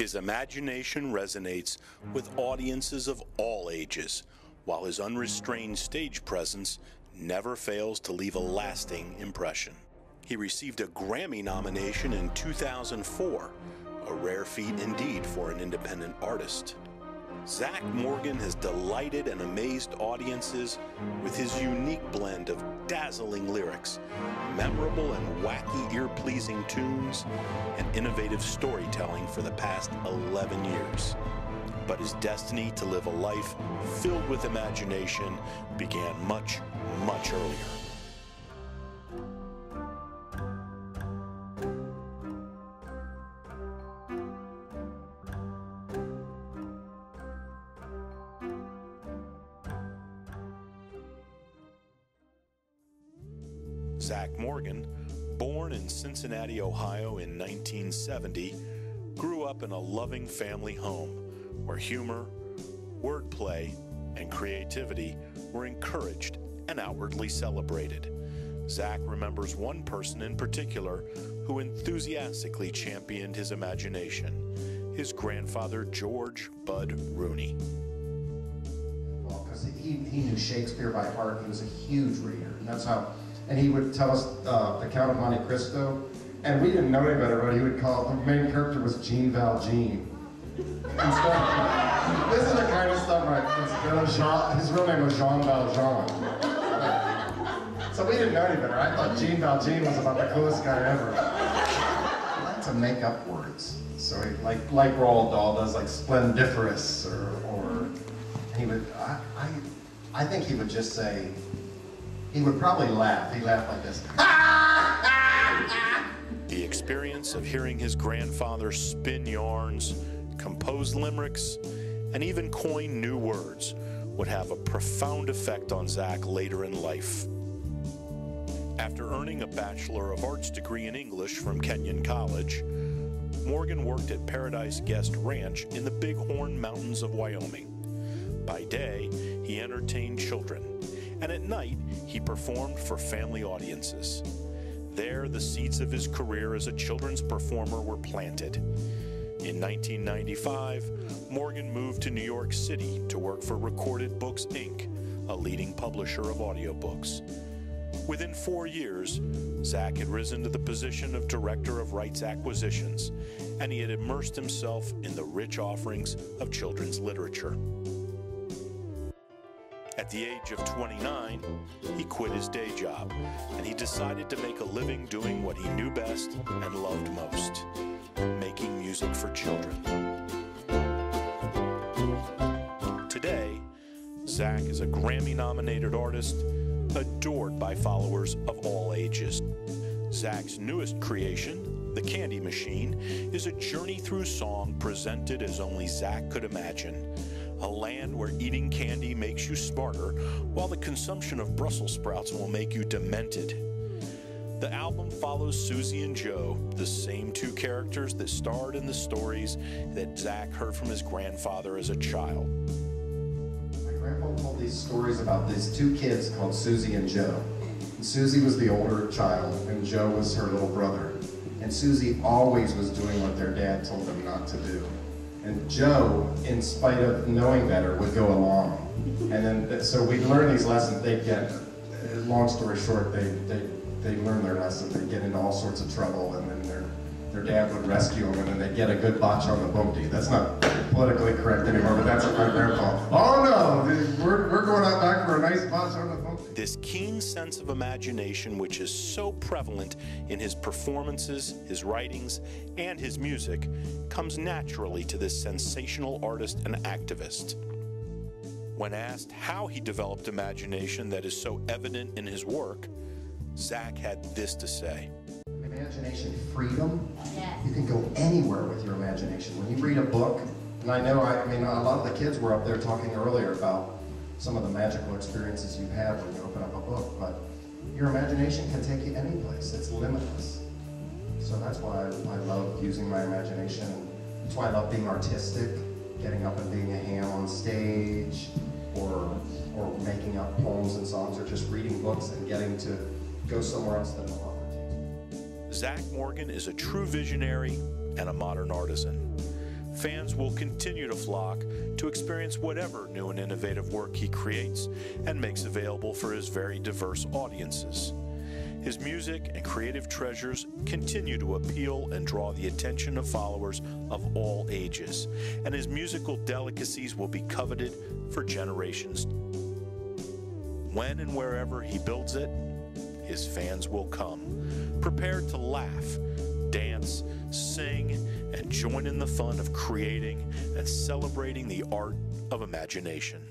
His imagination resonates with audiences of all ages, while his unrestrained stage presence never fails to leave a lasting impression. He received a Grammy nomination in 2004, a rare feat indeed for an independent artist. Zach Morgan has delighted and amazed audiences with his unique blend of dazzling lyrics, memorable and wacky ear-pleasing tunes, and innovative storytelling for the past 11 years. But his destiny to live a life filled with imagination began much, much earlier. Zach Morgan, born in Cincinnati, Ohio in 1970, grew up in a loving family home where humor, wordplay, and creativity were encouraged and outwardly celebrated. Zach remembers one person in particular who enthusiastically championed his imagination, his grandfather, George Bud Rooney. Well, because he knew Shakespeare by heart. He was a huge reader, and that's how. And he would tell us the Count of Monte Cristo, and we didn't know any better, but he would call the main character was Jean Valjean. This is the kind of stuff, right? His real name was Jean Valjean. So we didn't know any better. I thought Jean Valjean was about the coolest guy ever. He liked to make up words. So he, like Roald Dahl does, like splendiferous, or he would. I think he would just say. He would probably laugh. He laughed like this. The experience of hearing his grandfather spin yarns, compose limericks, and even coin new words would have a profound effect on Zach later in life. After earning a Bachelor of Arts degree in English from Kenyon College, Morgan worked at Paradise Guest Ranch in the Bighorn Mountains of Wyoming. By day, he entertained children, and at night, he performed for family audiences. There, the seeds of his career as a children's performer were planted. In 1995, Morgan moved to New York City to work for Recorded Books, Inc., a leading publisher of audiobooks. Within 4 years, Zach had risen to the position of Director of Rights Acquisitions, and he had immersed himself in the rich offerings of children's literature. At the age of 29, he quit his day job, and he decided to make a living doing what he knew best and loved most, making music for children. Today, Zach is a Grammy-nominated artist, adored by followers of all ages. Zach's newest creation, The Candy Machine, is a journey through song presented as only Zach could imagine. A land where eating candy makes you smarter, while the consumption of Brussels sprouts will make you demented. The album follows Susie and Joe, the same two characters that starred in the stories that Zach heard from his grandfather as a child. My grandpa told these stories about these two kids called Susie and Joe. And Susie was the older child, and Joe was her little brother. And Susie always was doing what their dad told them not to do. And Joe, in spite of knowing better, would go along. And then, so we learn these lessons. They get, long story short, they learn their lesson. They get into all sorts of trouble, and then their dad would rescue them, and then they get a good botch on the bumpty. That's not politically correct anymore, but that's what my grandpa. Oh no, we're going out back for a nice botch on the bumpty. This keen sense of imagination, which is so prevalent in his performances, his writings, and his music, comes naturally to this sensational artist and activist. When asked how he developed imagination that is so evident in his work, Zach had this to say. Imagination, freedom. You can go anywhere with your imagination. When you read a book, and I know, I mean, a lot of the kids were up there talking earlier about some of the magical experiences you've had when you open up a book, but your imagination can take you any place. It's limitless. So that's why I love using my imagination. That's why I love being artistic, getting up and being a ham on stage, or making up poems and songs, or just reading books and getting to go somewhere else than the opportunity. Zach Morgan is a true visionary and a modern artisan. fans will continue to flock to experience whatever new and innovative work he creates and makes available for his very diverse audiences. His music and creative treasures continue to appeal and draw the attention of followers of all ages, and his musical delicacies will be coveted for generations. When and wherever he builds it, his fans will come, prepared to laugh, dance, sing, and join in the fun of creating and celebrating the art of imagination.